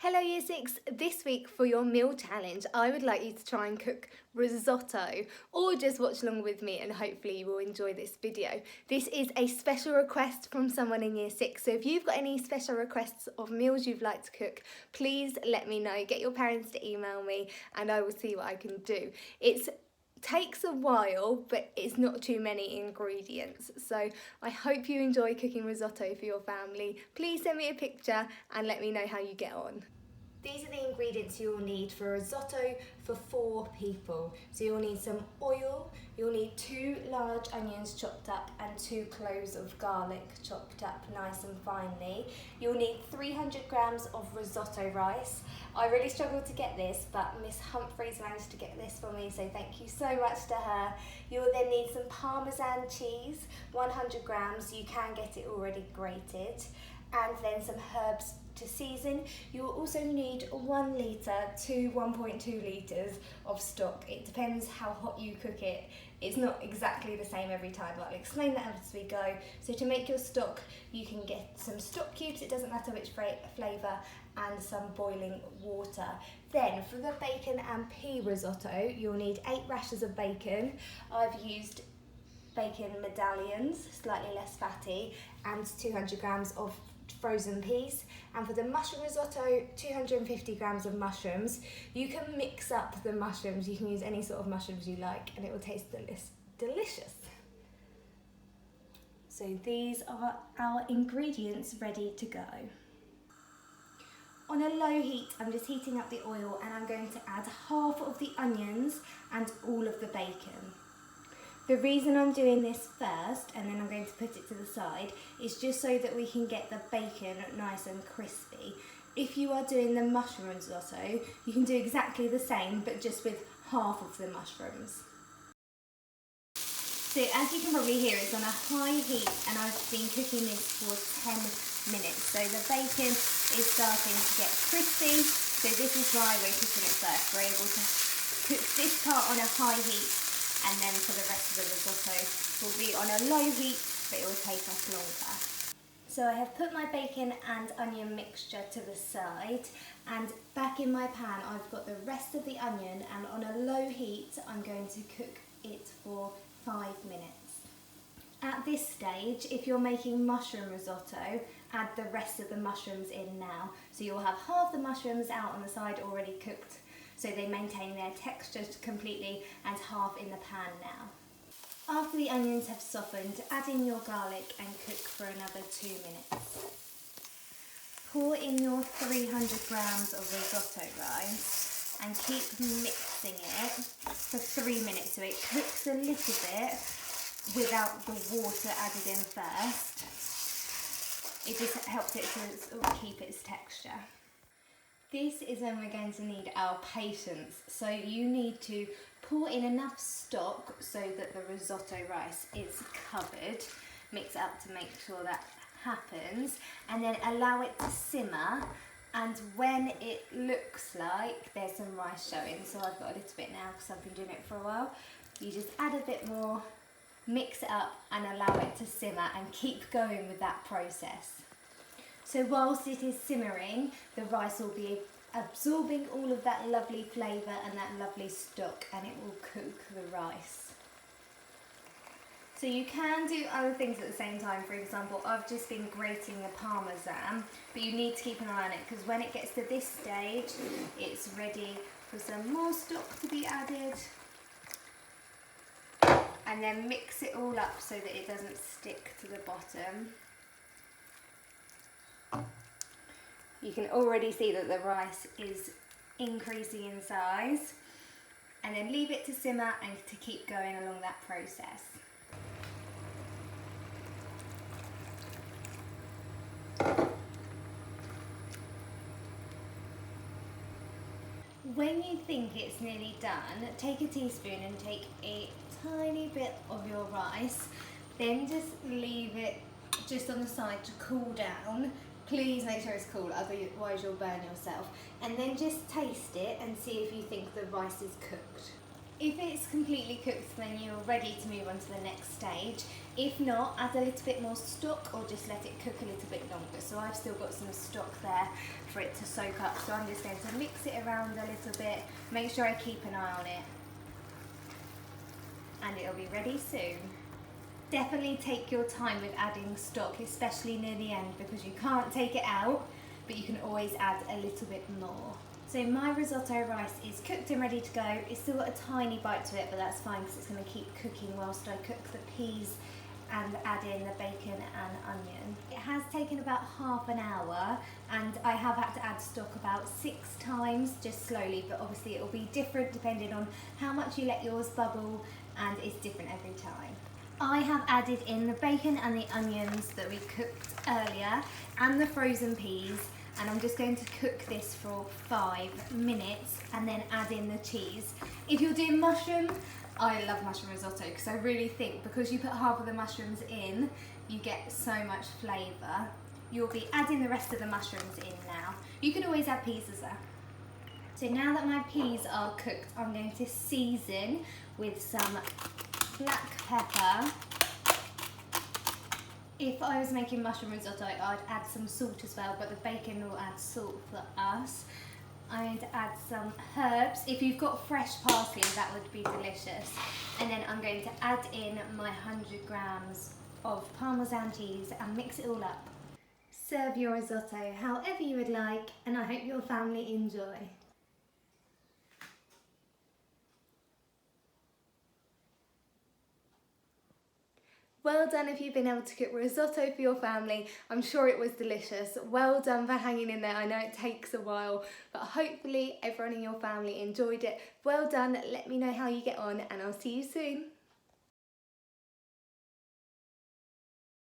Hello Year 6, this week for your meal challenge I would like you to try and cook risotto or just watch along with me and hopefully you will enjoy this video. This is a special request from someone in Year 6, so if you've got any special requests of meals you'd like to cook, please let me know. Get your parents to email me and I will see what I can do. It takes a while, but it's not too many ingredients, so I hope you enjoy cooking risotto for your family. Please send me a picture and let me know how you get on. These are the ingredients you'll need for risotto for 4 people. So you'll need some oil, you'll need 2 large onions chopped up and 2 cloves of garlic chopped up nice and finely. You'll need 300 grams of risotto rice. I really struggled to get this, but Miss Humphreys managed to get this for me, so thank you so much to her. You'll then need some Parmesan cheese, 100 grams, you can get it already grated, and then some herbs to season. You will also need 1 litre to 1.2 litres of stock. It depends how hot you cook it. It's not exactly the same every time, but I'll explain that as we go. So to make your stock, you can get some stock cubes, it doesn't matter which flavour, and some boiling water. Then for the bacon and pea risotto, you'll need 8 rashers of bacon. I've used bacon medallions, slightly less fatty, and 200 grams of frozen peas. And for the mushroom risotto, 250 grams of mushrooms. You can mix up the mushrooms, you can use any sort of mushrooms you like and it will taste delicious. So these are our ingredients ready to go. On a low heat, I'm just heating up the oil and I'm going to add half of the onions and all of the bacon. The reason I'm doing this first and then I'm going to put it to the side is just so that we can get the bacon nice and crispy. If you are doing the mushroom risotto, you can do exactly the same but just with half of the mushrooms. So as you can probably hear, it's on a high heat and I've been cooking this for 10 minutes. So the bacon is starting to get crispy, so this is why we're cooking it first. We're able to cook this part on a high heat, and then for the rest of the risotto will be on a low heat, but it will take us longer. So I have put my bacon and onion mixture to the side, and back in my pan I've got the rest of the onion, and on a low heat I'm going to cook it for 5 minutes. At this stage, if you're making mushroom risotto, add the rest of the mushrooms in now. So you'll have half the mushrooms out on the side already cooked, so they maintain their texture completely, and half in the pan now. After the onions have softened, add in your garlic and cook for another 2 minutes. Pour in your 300 grams of risotto rice and keep mixing it for 3 minutes so it cooks a little bit without the water added in first. It just helps it to sort of keep its texture. This is when we're going to need our patience. So you need to pour in enough stock so that the risotto rice is covered. Mix it up to make sure that happens, and then allow it to simmer. And when it looks like there's some rice showing, so I've got a little bit now because I've been doing it for a while, you just add a bit more, mix it up and allow it to simmer and keep going with that process. So whilst it is simmering, the rice will be absorbing all of that lovely flavour and that lovely stock, and it will cook the rice. So you can do other things at the same time. For example, I've just been grating the Parmesan, but you need to keep an eye on it because when it gets to this stage, it's ready for some more stock to be added. And then mix it all up so that it doesn't stick to the bottom. You can already see that the rice is increasing in size, and then leave it to simmer and to keep going along that process. When you think it's nearly done, take a teaspoon and take a tiny bit of your rice, then just leave it just on the side to cool down. Please make sure it's cool, otherwise you'll burn yourself. And then just taste it and see if you think the rice is cooked. If it's completely cooked, then you're ready to move on to the next stage. If not, add a little bit more stock or just let it cook a little bit longer. So I've still got some stock there for it to soak up. So I'm just going to mix it around a little bit, make sure I keep an eye on it, and it'll be ready soon. Definitely take your time with adding stock, especially near the end, because you can't take it out, but you can always add a little bit more. So my risotto rice is cooked and ready to go. It's still got a tiny bite to it, but that's fine because it's going to keep cooking whilst I cook the peas and add in the bacon and onion. It has taken about half an hour, and I have had to add stock about 6 times, just slowly, but obviously it will be different depending on how much you let yours bubble, and it's different every time. I have added in the bacon and the onions that we cooked earlier and the frozen peas, and I'm just going to cook this for 5 minutes and then add in the cheese. If you're doing mushroom, I love mushroom risotto because I really think because you put half of the mushrooms in, you get so much flavour. You'll be adding the rest of the mushrooms in now. You can always add peas as well. So now that my peas are cooked, I'm going to season with some black pepper. If I was making mushroom risotto, I'd add some salt as well, but the bacon will add salt for us. I'm going to add some herbs. If you've got fresh parsley, that would be delicious. And then I'm going to add in my 100 grams of Parmesan cheese and mix it all up. Serve your risotto however you would like, and I hope your family enjoy. Well done if you've been able to cook risotto for your family. I'm sure it was delicious. Well done for hanging in there. I know it takes a while, but hopefully everyone in your family enjoyed it. Well done. Let me know how you get on, and I'll see you soon.